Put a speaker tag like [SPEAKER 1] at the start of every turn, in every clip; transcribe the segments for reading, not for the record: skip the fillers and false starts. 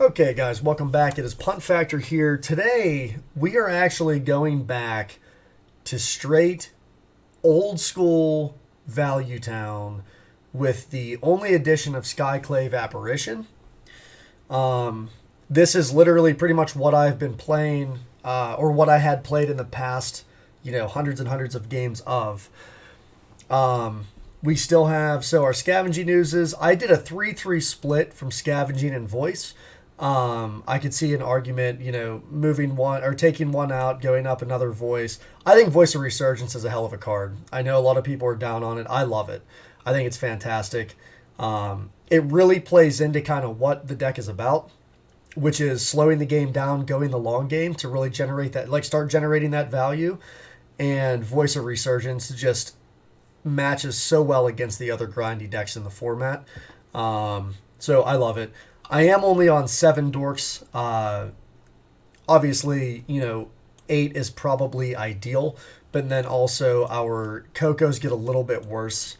[SPEAKER 1] Okay, guys, welcome back. It is Punt Factor here. Today, we are actually going back to straight old school Value Town with the only addition of Skyclave Apparition. This is literally pretty much what I've been playing, or what I had played in the past, hundreds and hundreds of games of. We still have, so our scavenging uses, I did a 3-3 split from scavenging and voice. I could see an argument, moving one or taking one out, going up another voice. I think Voice of Resurgence is a hell of a card. I know a lot of people are down on it. I love it. I think it's fantastic. It really plays into kind of what the deck is about, which is slowing the game down, going the long game to really generate that, like start generating that value. And Voice of Resurgence just matches so well against the other grindy decks in the format. So I love it. I am only on 7 dorks. Obviously, 8 is probably ideal, but then also our Cocos get a little bit worse.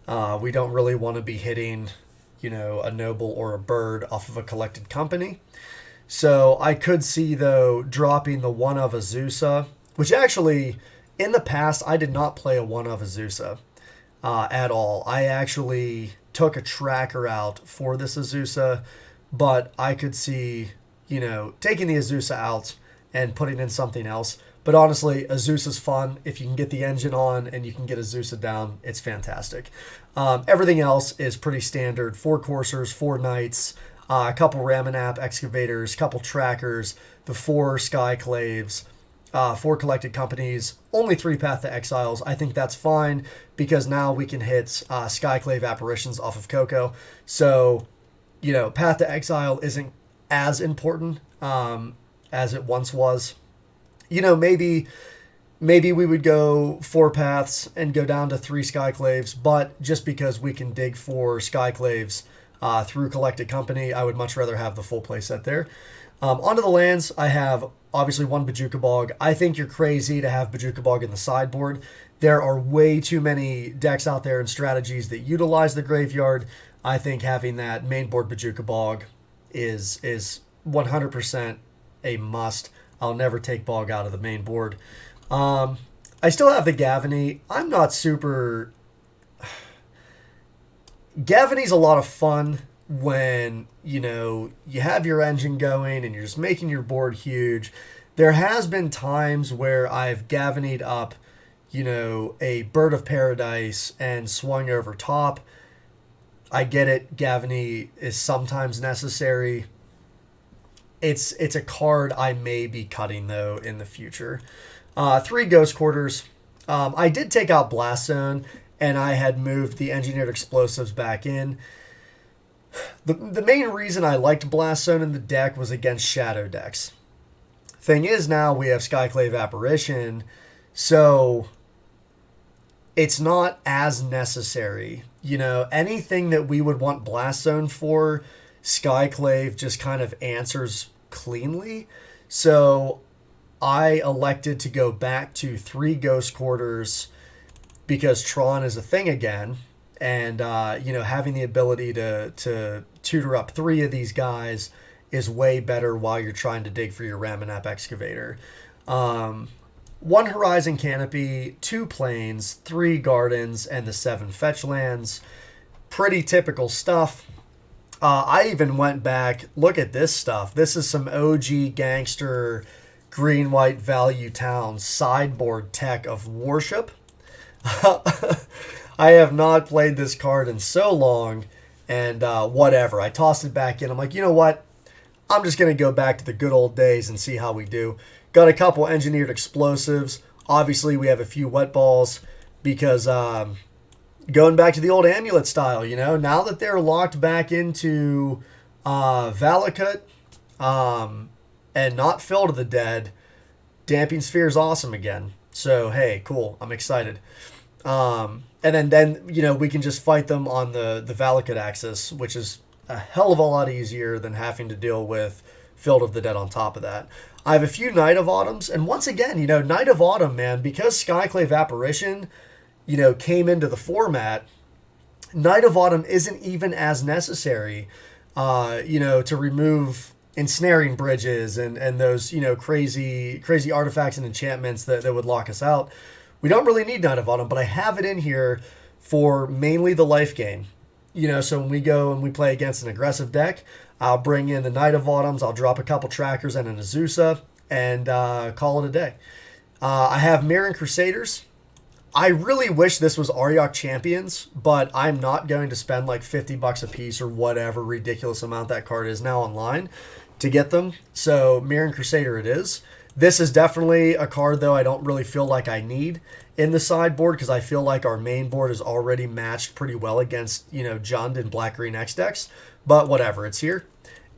[SPEAKER 1] We don't really want to be hitting, a noble or a bird off of a collected company. So I could see, though, dropping the one of Azusa, which actually, in the past, I did not play a one of Azusa at all. I actually took a tracker out for this Azusa, but I could see, taking the Azusa out and putting in something else. But honestly, Azusa's fun. If you can get the engine on and you can get Azusa down, it's fantastic. Everything else is pretty standard. 4 coursers, 4 knights, a couple Ramanap excavators, couple trackers, the 4 Skyclaves, 4 collected companies, only 3 Path to Exiles. I think that's fine because now we can hit Skyclave apparitions off of Coco. So, Path to Exile isn't as important as it once was. Maybe we would go 4 paths and go down to 3 Skyclaves, but just because we can dig 4 Skyclaves through Collected Company, I would much rather have the full play set there. Onto the lands, I have obviously 1 Bojuka Bog. I think you're crazy to have Bojuka Bog in the sideboard. There are way too many decks out there and strategies that utilize the graveyard. I think having that main board Bojuka Bog is 100% a must. I'll never take Bog out of the main board. I still have the Gavany. I'm not super... Gavany's a lot of fun when, you have your engine going and you're just making your board huge. There has been times where I've Gavany'd up, a Bird of Paradise and swung over top. I get it. Gavany is sometimes necessary. It's a card I may be cutting, though, in the future. 3 Ghost Quarters. I did take out Blast Zone, and I had moved the Engineered Explosives back in. The main reason I liked Blast Zone in the deck was against Shadow decks. Thing is, now we have Skyclave Apparition, so it's not as necessary. Anything that we would want Blast Zone for, Skyclave just kind of answers cleanly. So I elected to go back to 3 Ghost Quarters because Tron is a thing again. And, having the ability to tutor up 3 of these guys is way better while you're trying to dig for your Ramanap Excavator. 1 Horizon Canopy, 2 Plains, 3 Gardens, and the 7 Fetch Lands. Pretty typical stuff. I even went back, look at this stuff. This is some OG gangster green-white Value Town sideboard tech of Worship. I have not played this card in so long, and whatever. I tossed it back in. I'm like, you know what? I'm just going to go back to the good old days and see how we do. Got a couple Engineered Explosives. Obviously, we have a few Wet Balls because going back to the old Amulet style, now that they're locked back into Valakut and not Fill to the Dead, Damping Sphere is awesome again. So, hey, cool. I'm excited. And then we can just fight them on the Valakut axis, which is a hell of a lot easier than having to deal with Field of the Dead on top of that. I have a few Night of Autumns, and once again, Night of Autumn, man, because Skyclave Apparition, came into the format, Night of Autumn isn't even as necessary, to remove ensnaring bridges and those, you know, crazy artifacts and enchantments that would lock us out. We don't really need Knight of Autumn, but I have it in here for mainly the life gain. You know, so when we go and we play against an aggressive deck, I'll bring in the Knight of Autumns, I'll drop a couple trackers and an Azusa, and call it a day. I have Mirran Crusaders. I really wish this was Aryok Champions, but I'm not going to spend like $50 a piece or whatever ridiculous amount that card is now online to get them. So Mirran Crusader it is. This is definitely a card, though, I don't really feel like I need in the sideboard because I feel like our main board is already matched pretty well against, you know, Jund and Black-Green X decks. But whatever, it's here.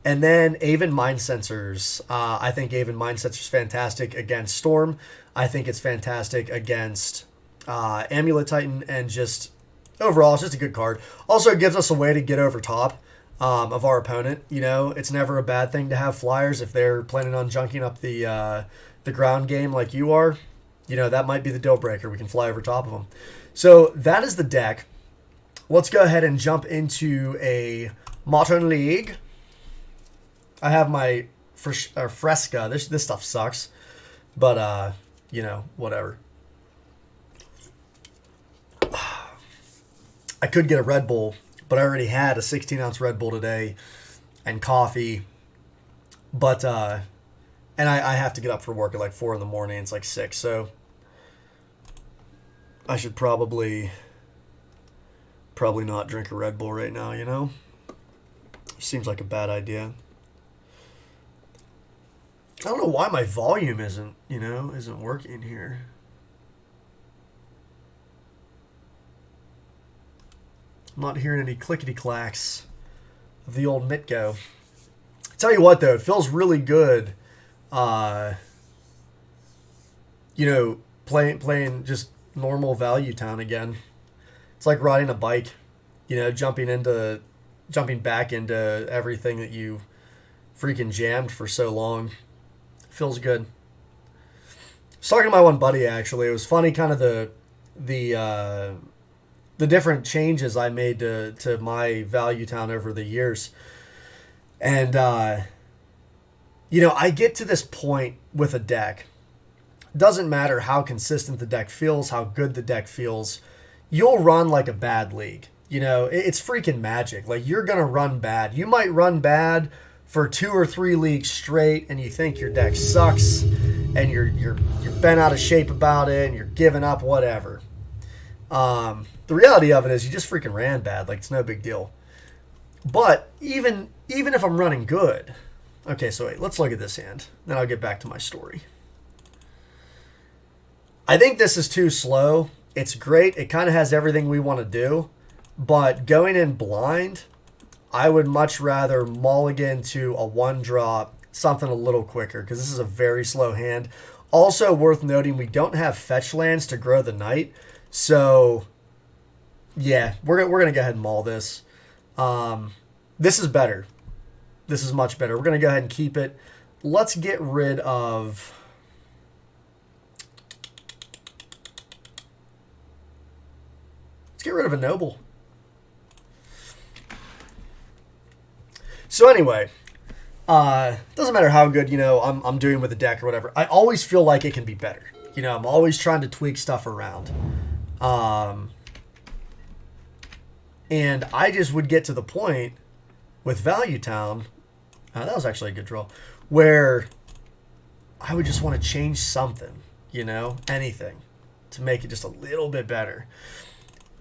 [SPEAKER 1] And then Aven Mind Sensors. I think Aven Mind Sensors is fantastic against Storm. I think it's fantastic against Amulet Titan, and just overall, it's just a good card. Also, it gives us a way to get over top of our opponent. You know, it's never a bad thing to have flyers if they're planning on junking up the ground game like you are. You know, that might be the deal breaker. We can fly over top of them. So that is the deck. Let's go ahead and jump into a Modern League. I have my Fresca. This stuff sucks, but you know, whatever. I could get a Red Bull, but I already had a 16-ounce Red Bull today and coffee. But and I have to get up for work at like 4 in the morning. It's like 6, so I should probably not drink a Red Bull right now, you know? Seems like a bad idea. I don't know why my volume isn't working here. I'm not hearing any clickety-clacks of the old Mitgo. Tell you what, though, it feels really good, you know, playing just normal Value Town again. It's like riding a bike, you know, jumping back into everything that you freaking jammed for so long. Feels good. I was talking to my one buddy, actually. It was funny, kind of the different changes I made to my Value Town over the years. And, you know, I get to this point with a deck. Doesn't matter how consistent the deck feels, how good the deck feels. You'll run like a bad league. You know, it's freaking magic. Like, you're going to run bad. You might run bad for 2 or 3 leagues straight, and you think your deck sucks, and you're bent out of shape about it, and you're giving up, whatever. The reality of it is you just freaking ran bad. Like, it's no big deal. But even if I'm running good... Okay, so wait, let's look at this hand. Then I'll get back to my story. I think this is too slow. It's great. It kind of has everything we want to do. But going in blind, I would much rather mulligan to a 1-drop, something a little quicker, because this is a very slow hand. Also worth noting, we don't have fetch lands to grow the Knight. So, yeah, we're going to go ahead and maul this. This is better. This is much better. We're going to go ahead and keep it. Let's get rid of... Let's get rid of a Noble. So anyway, doesn't matter how good, you know, I'm doing with the deck or whatever. I always feel like it can be better. You know, I'm always trying to tweak stuff around. And I just would get to the point with Value Town, that was actually a good draw, where I would just want to change something, you know, anything, to make it just a little bit better.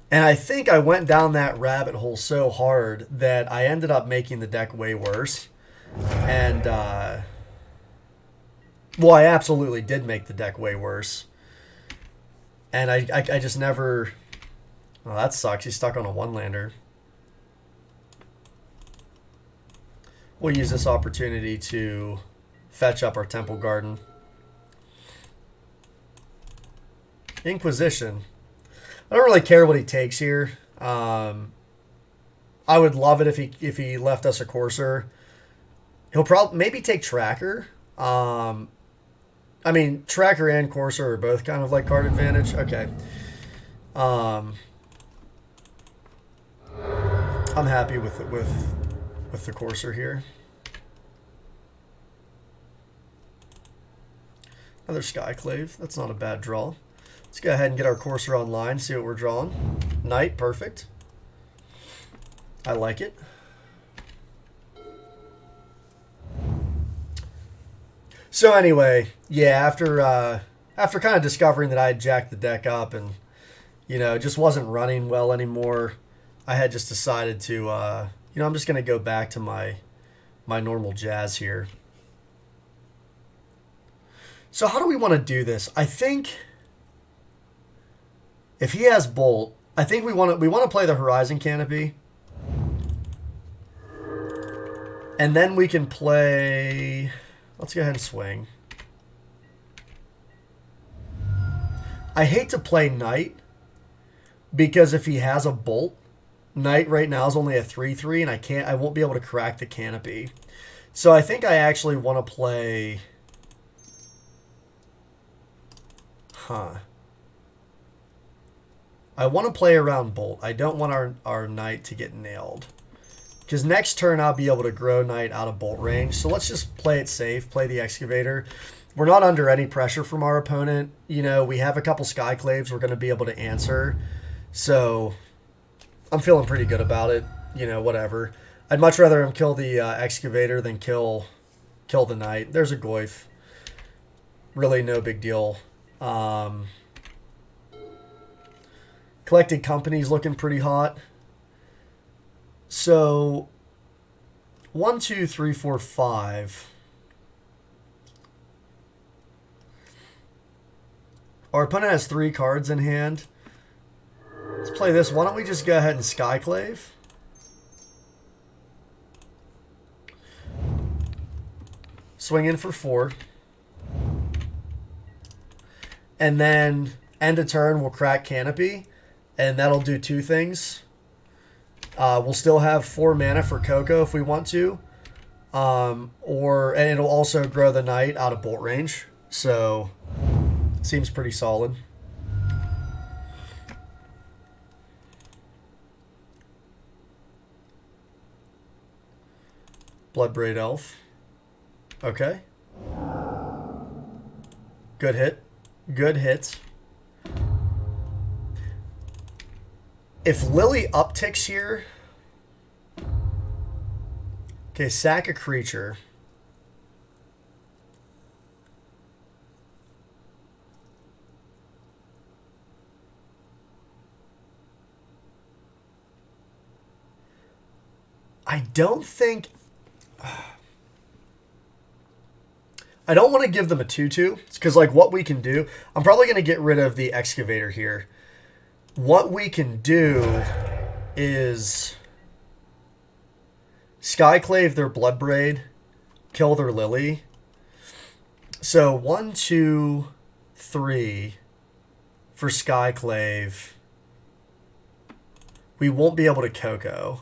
[SPEAKER 1] And I think I went down that rabbit hole so hard that I ended up making the deck way worse. And, well, I absolutely did make the deck way worse. And I just never... Well, that sucks. He's stuck on a 1-lander. We'll use this opportunity to fetch up our Temple Garden. Inquisition. I don't really care what he takes here. I would love it if he left us a Courser. He'll probably maybe take Tracker. I mean, Tracker and Courser are both kind of like card advantage. Okay. I'm happy with the Courser here. Another Skyclave. That's not a bad draw. Let's go ahead and get our Courser online, see what we're drawing. Knight, perfect. I like it. So anyway, yeah, after kind of discovering that I had jacked the deck up and, you know, it just wasn't running well anymore, I had just decided to, you know, I'm just going to go back to my normal jazz here. So how do we want to do this? I think if he has Bolt, I think we want to play the Horizon Canopy. And then we can play... Let's go ahead and swing. I hate to play Knight because if he has a Bolt, Knight right now is only a 3/3 and I won't be able to crack the Canopy. So I think I actually want to play... I want to play around Bolt. I don't want our Knight to get nailed. Because next turn I'll be able to grow Knight out of Bolt range. So let's just play it safe, play the Excavator. We're not under any pressure from our opponent. You know, we have a couple Skyclaves we're going to be able to answer. So I'm feeling pretty good about it. You know, whatever. I'd much rather him kill the Excavator than kill the Knight. There's a Goyf. Really no big deal. Collected Company's looking pretty hot. So 1, 2, 3, 4, 5. Our opponent has 3 cards in hand. Let's play this. Why don't we just go ahead and Skyclave? Swing in for 4. And then end of turn, we'll crack Canopy. And that'll do 2 things. We'll still have 4 mana for Coco if we want to. And it'll also grow the Knight out of Bolt range. So, seems pretty solid. Bloodbraid Elf. Okay. Good hit. Good hit. If Lily upticks here... Okay, sack a creature. I don't think... I don't want to give them a 2/2. It's because, like, what we can do... I'm probably going to get rid of the Excavator here. What we can do is Skyclave their Bloodbraid, kill their Lily. So 1, 2, 3 for Skyclave. We won't be able to Coco.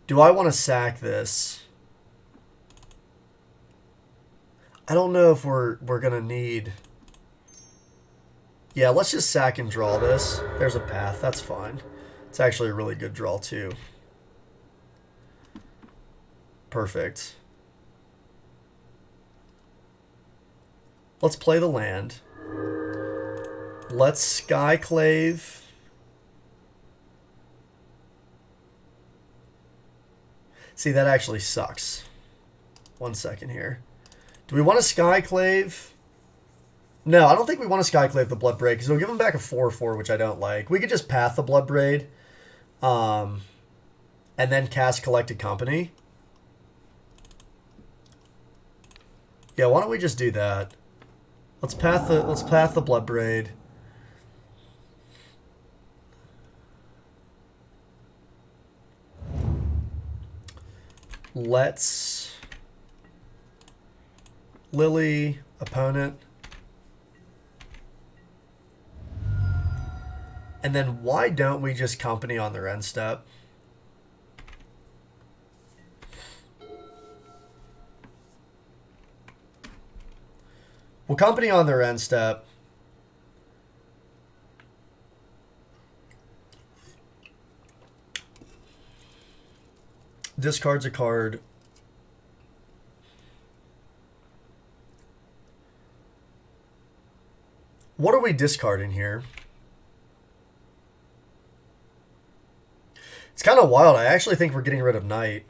[SPEAKER 1] Do I want to sack this? I don't know if we're gonna need... Yeah, let's just sack and draw this. There's a path. That's fine. It's actually a really good draw, too. Perfect. Let's play the land. Let's Skyclave. See, that actually sucks. 1 second here. Do we want to Skyclave? No, I don't think we want to Skyclave the Bloodbraid because it'll give him back a 4/4, which I don't like. We could just path the Bloodbraid and then cast Collected Company. Yeah, why don't we just do that? Let's path the Bloodbraid. Let's Lily, opponent. And then why don't we just Company on their end step? We'll Company on their end step. Discards a card. What are we discarding here? It's kind of wild. I actually think we're getting rid of Knight.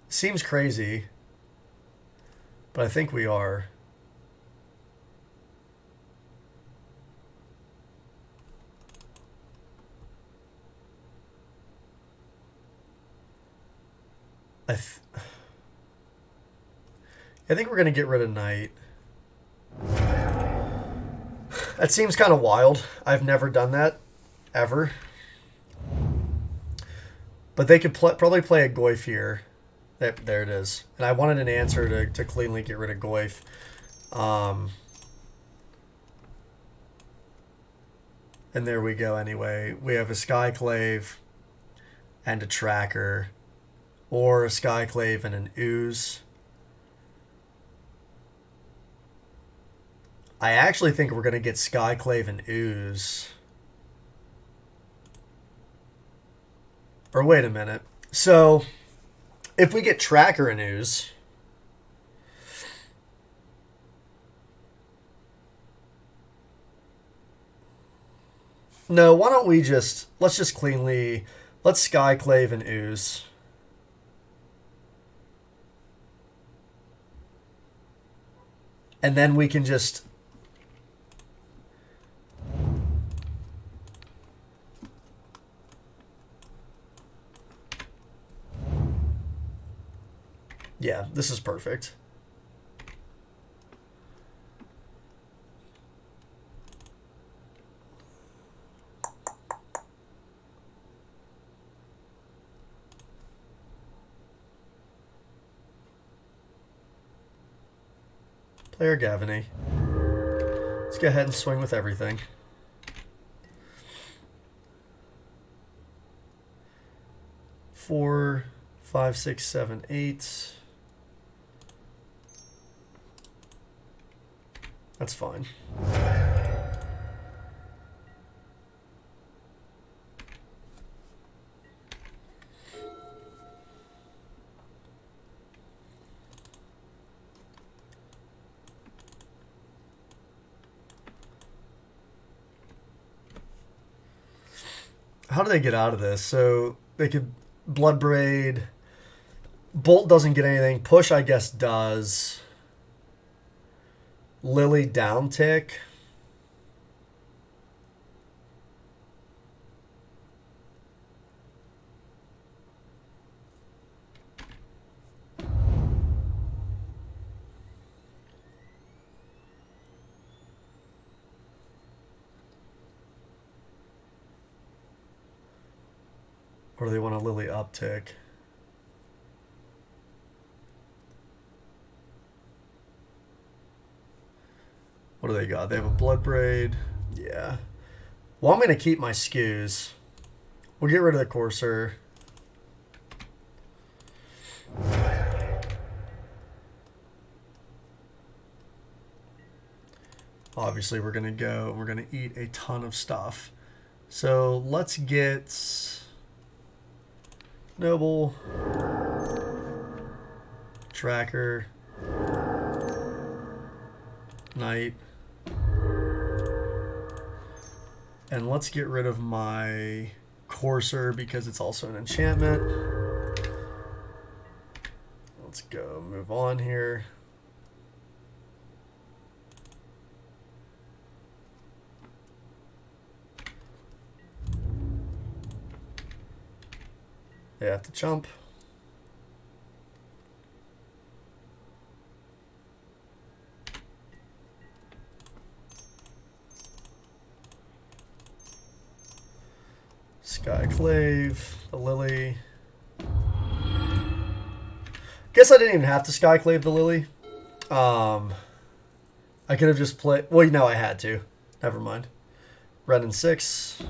[SPEAKER 1] Seems crazy, but I think we are. I think we're going to get rid of Knight. That seems kind of wild. I've never done that, ever. But they could probably play a Goyf here. There it is. And I wanted an answer to cleanly get rid of Goyf. And there we go anyway. We have a Skyclave and a Tracker. Or a Skyclave and an Ooze. I actually think we're going to get Skyclave and Ooze. Or wait a minute. So, if we get Tracker and Ooze... No, why don't we just... Let's just cleanly... Let's Skyclave and Ooze. And then we can just... Yeah, this is perfect. Player Gavany. Let's go ahead and swing with everything. Four, 5, 6, 7, 8. That's fine. How do they get out of this? So they could Bloodbraid. Bolt doesn't get anything. Push, I guess, does. Lily down tick. Or do they want a Lily uptick? What do they got? They have a Bloodbraid. Yeah. Well, I'm going to keep my skews. We'll get rid of the Courser. Obviously, we're going to eat a ton of stuff. So let's get Noble, Tracker, Knight. And let's get rid of my Courser because it's also an enchantment. Let's go move on here. They have to jump. Skyclave, the Lily. Guess I didn't even have to Skyclave the Lily. I could have just played... Well, no, I had to. Never mind. Red and 6.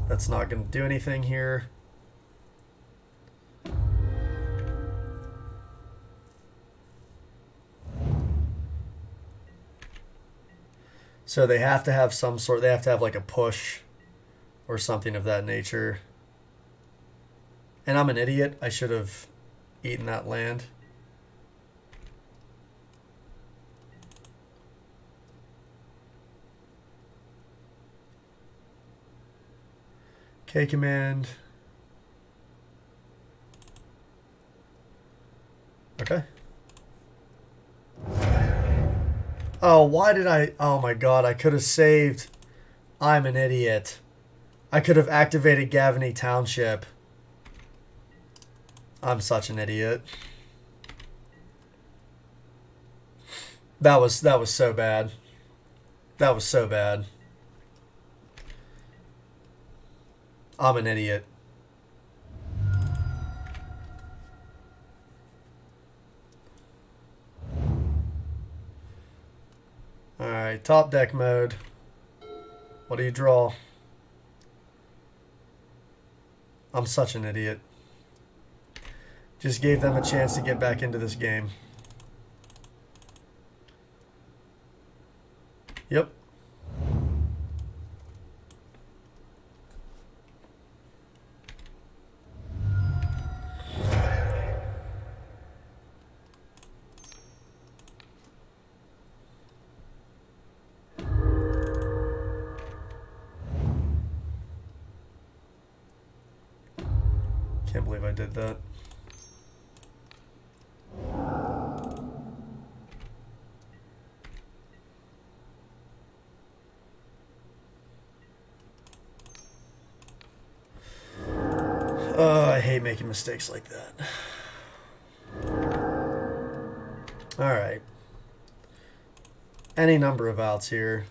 [SPEAKER 1] That's not going to do anything here. So they have to have some sort... They have to have like a push or something of that nature. And I'm an idiot. I should have eating that land. K command. Okay. Oh, why did I... Oh my god, I could have saved... I'm an idiot. I could have activated Gavany Township. I'm such an idiot. That was so bad. That was so bad. I'm an idiot. Alright, top deck mode. What do you draw? I'm such an idiot. Just gave them a chance to get back into this game. Yep. Can't believe I did that. I hate making mistakes like that. Alright. Any number of outs here.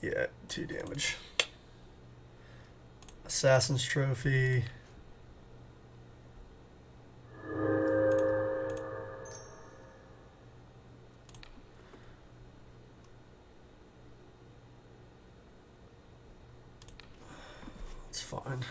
[SPEAKER 1] Yeah, 2 damage. Assassin's Trophy. It's fine.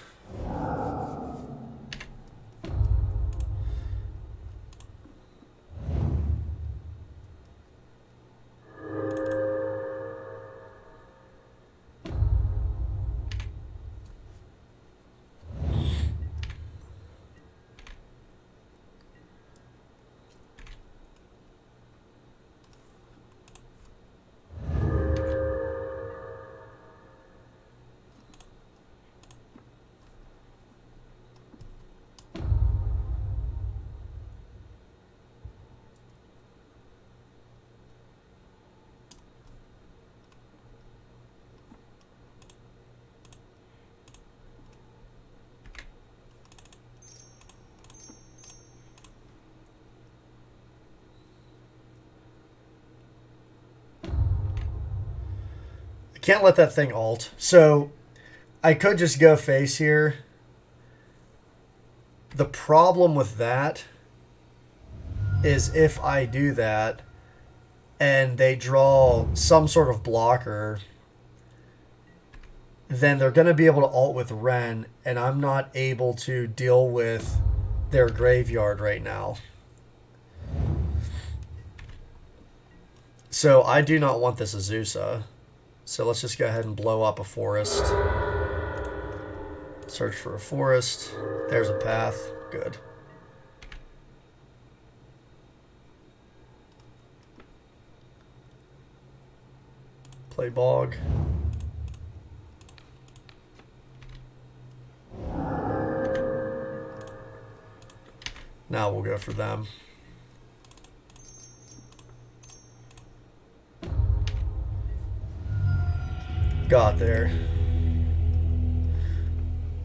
[SPEAKER 1] Can't let that thing alt. So I could just go face here. The problem with that is if I do that and they draw some sort of blocker, then they're going to be able to alt with Ren, and I'm not able to deal with their graveyard right now. So I do not want this Azusa. So let's just go ahead and blow up a forest. Search for a forest. There's a path. Good. Play Bog. Now we'll go for them. Got there.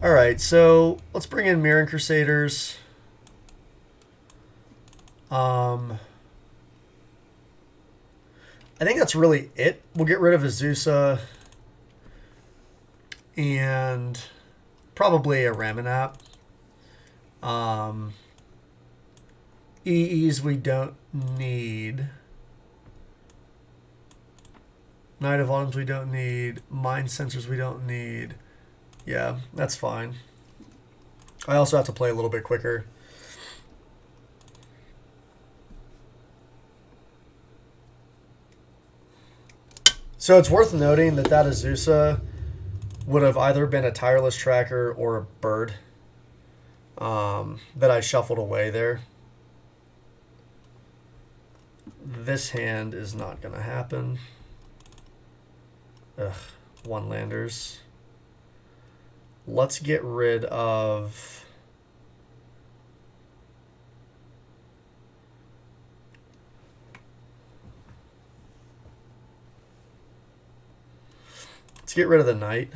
[SPEAKER 1] Alright, so let's bring in Mirran Crusaders. I think that's really it. We'll get rid of Azusa and probably a Ramanap. EEs we don't need. Knight of Autumns we don't need. Mind Sensors we don't need. Yeah, that's fine. I also have to play a little bit quicker. So it's worth noting that that Azusa would have either been a Tireless Tracker or a bird that I shuffled away there. This hand is not going to happen. Ugh, one landers. Let's get rid of... Let's get rid of the knight.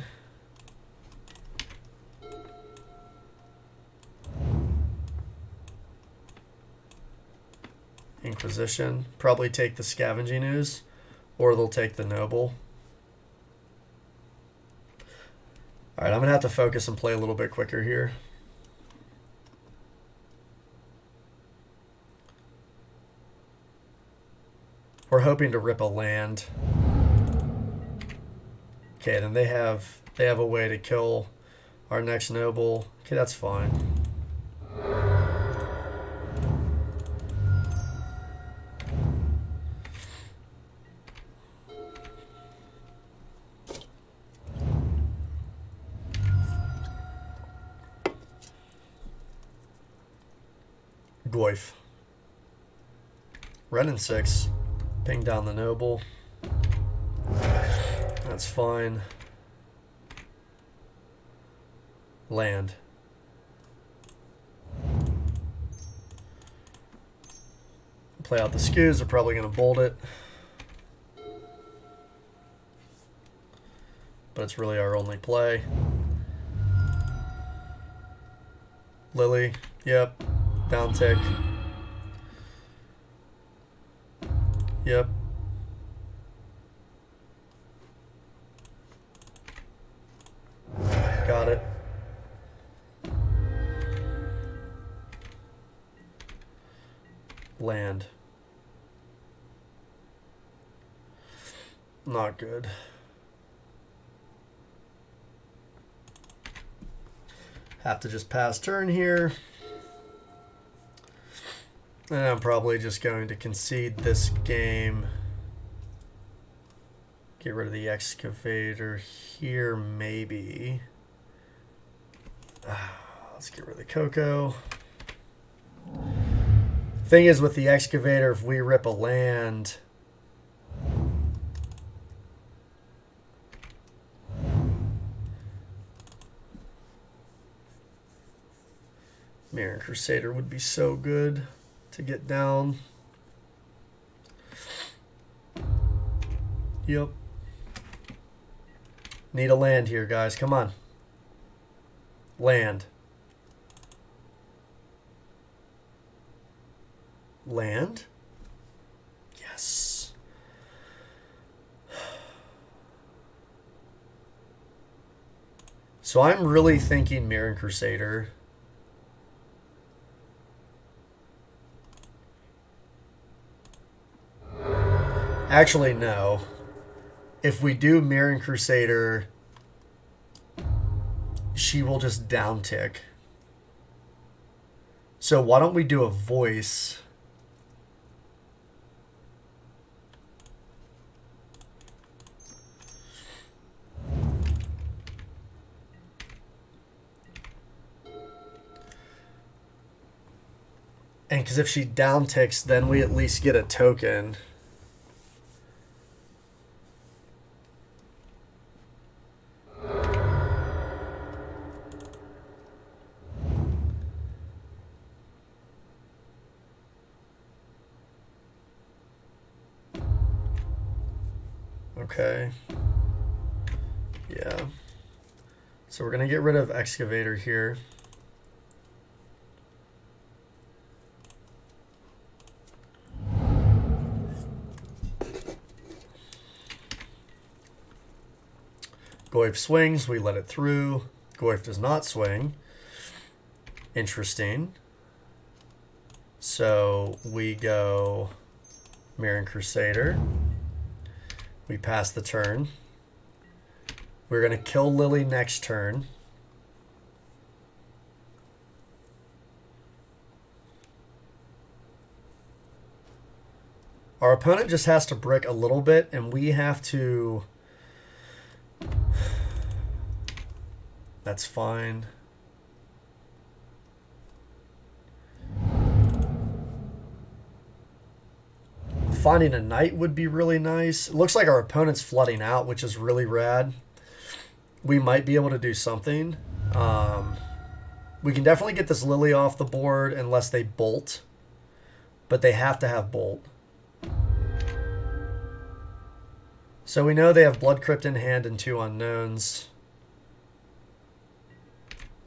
[SPEAKER 1] Inquisition. Probably take the Scavenging Ooze, or they'll take the Noble. Alright, I'm going to have to focus and play a little bit quicker here. We're hoping to rip a land. Okay, then they have a way to kill our next Noble. Okay, that's fine. Goyf. Red and 6. Ping down the Noble. That's fine. Land. Play out the skews. They're probably going to bolt it. But it's really our only play. Lily. Yep. Down tick. Yep. Got it. Land. Not good. Have to just pass turn here. And I'm probably just going to concede this game. Get rid of the excavator here, maybe. Let's get rid of the Coco. Thing is, with the excavator, if we rip a land, Mirran Crusader would be so good to get down. Yep. Need a land here, guys. Come on. Land. Land? Yes. So I'm really thinking Mirran Crusader. Actually, no. If we do Mirran Crusader, she will just down tick. So why don't we do a voice? And because if she down ticks, then we at least get a token. Okay. Yeah. So we're going to get rid of excavator here. Goyf swings, we let it through. Goyf does not swing. Interesting. So we go Mirran Crusader. We pass the turn. We're going to kill Lily next turn. Our opponent just has to brick a little bit, and we have to... That's fine. Finding a knight would be really nice. It looks like our opponent's flooding out, which is really rad. We might be able to do something. We can definitely get this Lily off the board unless they bolt. But they have to have bolt. So we know they have Blood Crypt in hand and 2 unknowns.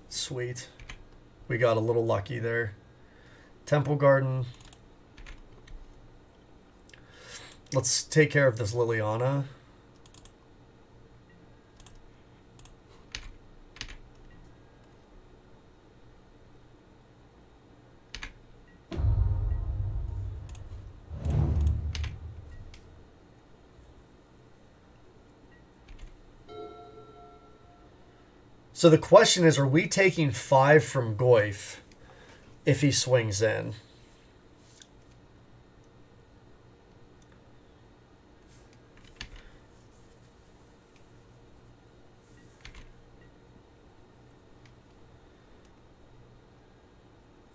[SPEAKER 1] Sweet. We got a little lucky there. Temple Garden. Let's take care of this Liliana. So the question is, are we taking 5 from Goyf if he swings in?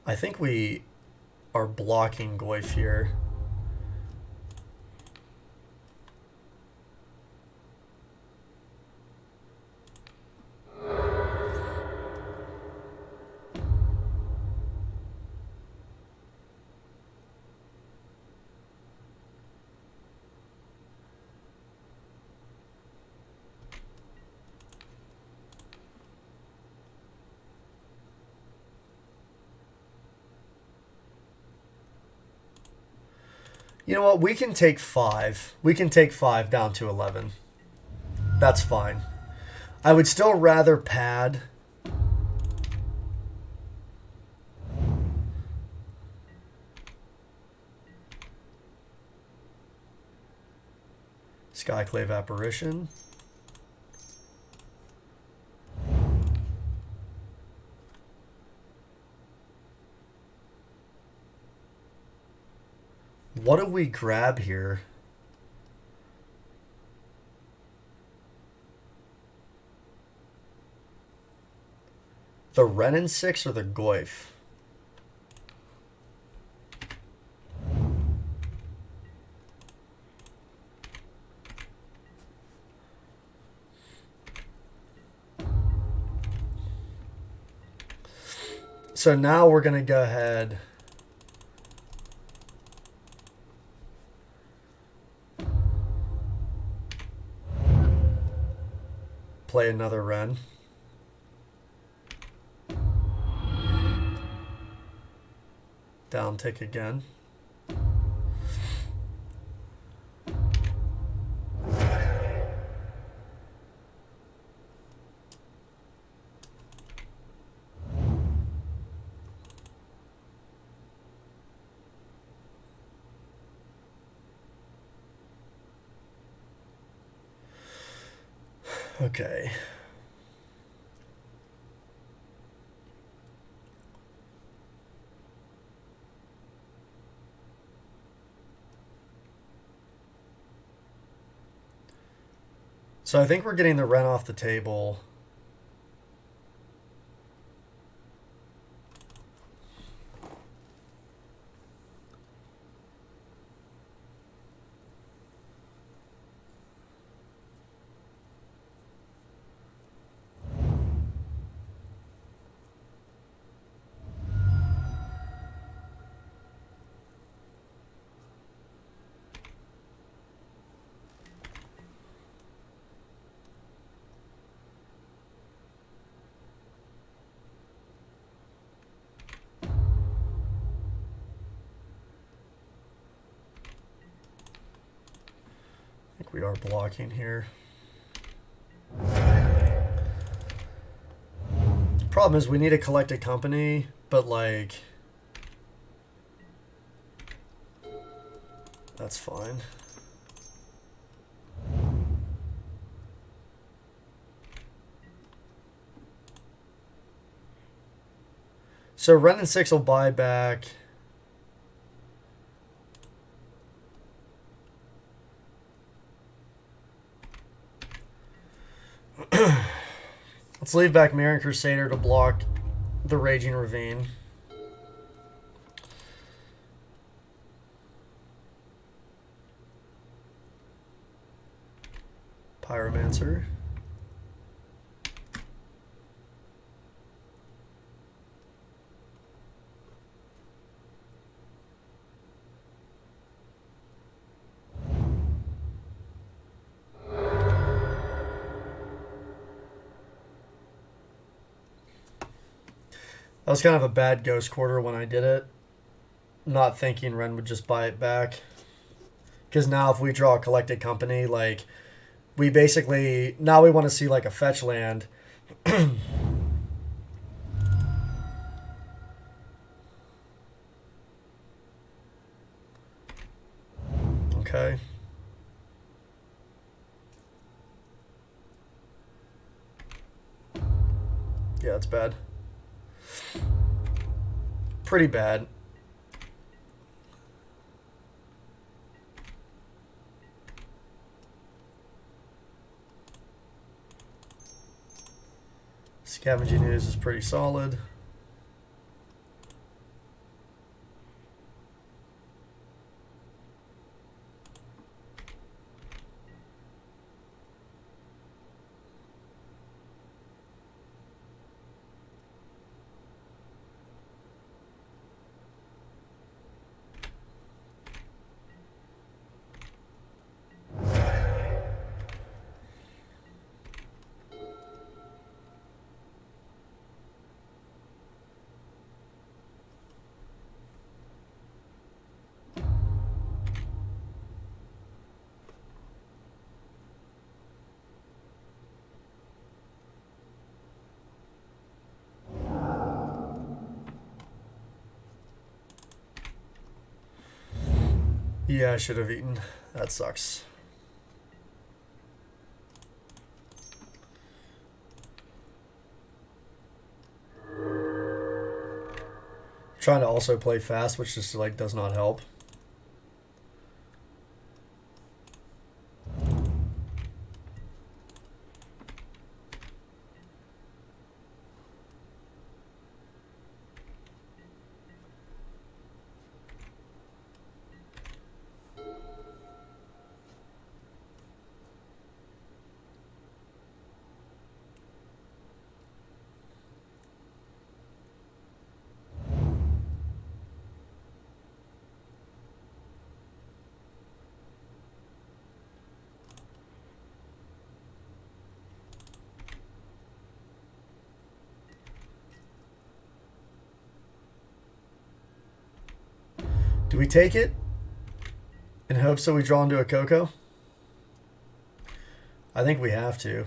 [SPEAKER 1] I think we are blocking Goyf here. You know what? We can take 5. We can take 5 down to 11. That's fine. I would still rather pad. Skyclave Apparition. What do we grab here? The Wrenn 6 or the Goyf? So now we're going to go ahead. Play another Wrenn. Down tick again. Okay. So I think we're getting the Wrenn off the table. We are blocking here. Problem is we need to collect a company, but like that's fine. So Ren and 6 will buy back. Let's leave back Marin Crusader to block the Raging Ravine. Pyromancer. That was kind of a bad Ghost Quarter when I did it. Not thinking Ren would just buy it back. Because now if we draw a collected company, like, we basically, now we want to see like a fetch land. Okay. Yeah, it's bad. Pretty bad. Scavenging Ooze is pretty solid. Yeah, I should have eaten. That sucks. Trying to also play fast, which just like does not help. Do we take it in hopes that we draw into a Coco? I think we have to.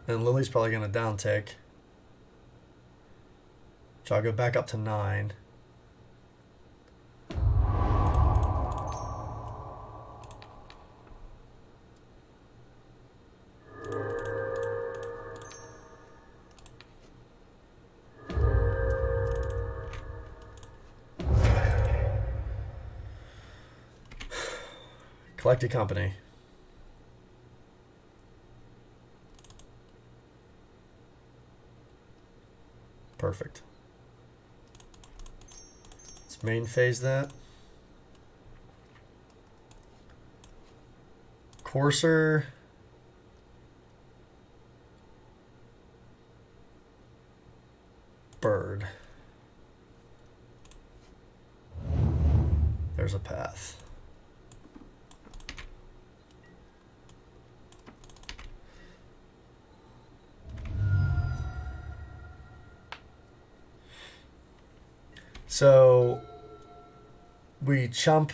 [SPEAKER 1] And Lily's probably going to down tick. So I'll go back up to 9. Collected company. Perfect. Let's main phase that. Courser. Bird. There's a path. So we chump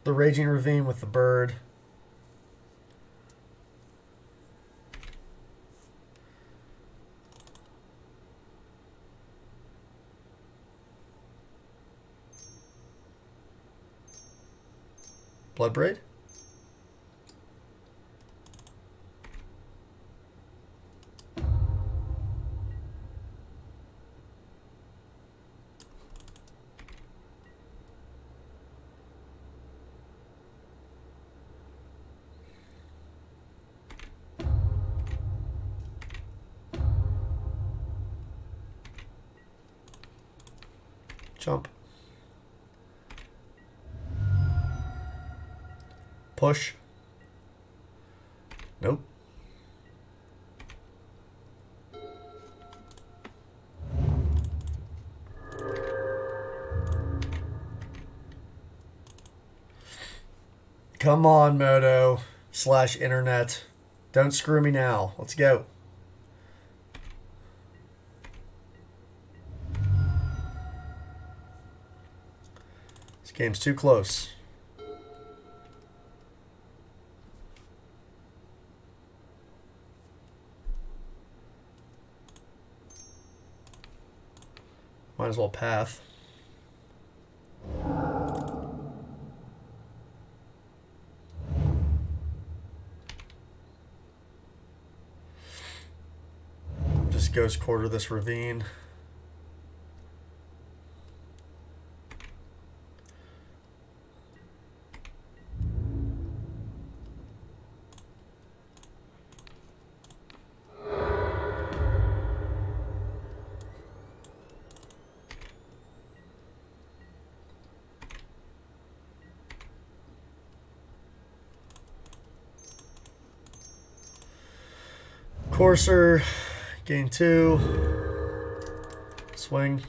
[SPEAKER 1] the Raging Ravine with the bird. Bloodbraid. Jump. Push. Nope. Come on, Moto / internet. Don't screw me now. Let's go. This game's too close. Might as well path. Just ghost quarter this ravine. Courser, gain 2, swing.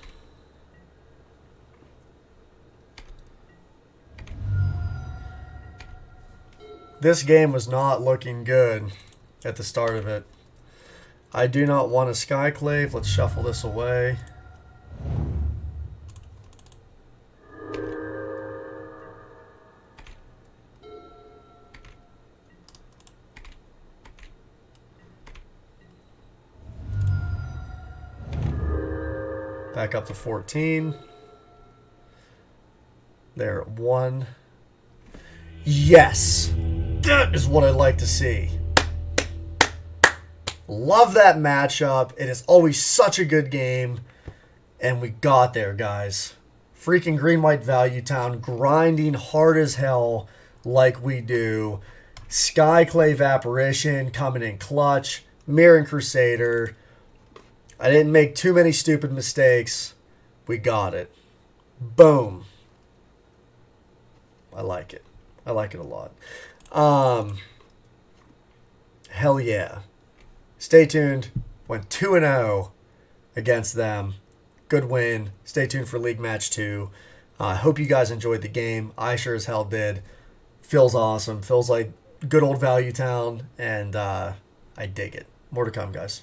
[SPEAKER 1] This game was not looking good at the start of it. I do not want a Skyclave. Let's shuffle this away. Back up to 14. There, 1. Yes! That is what I like to see. Love that matchup. It is always such a good game. And we got there, guys. Freaking Green-White Value Town, grinding hard as hell like we do. Skyclave Apparition coming in clutch. Mirran Crusader. I didn't make too many stupid mistakes. We got it. Boom. I like it. I like it a lot. Hell yeah. Stay tuned. Went 2-0 against them. Good win. Stay tuned for League Match 2. I hope you guys enjoyed the game. I sure as hell did. Feels awesome. Feels like good old Value Town. And I dig it. More to come, guys.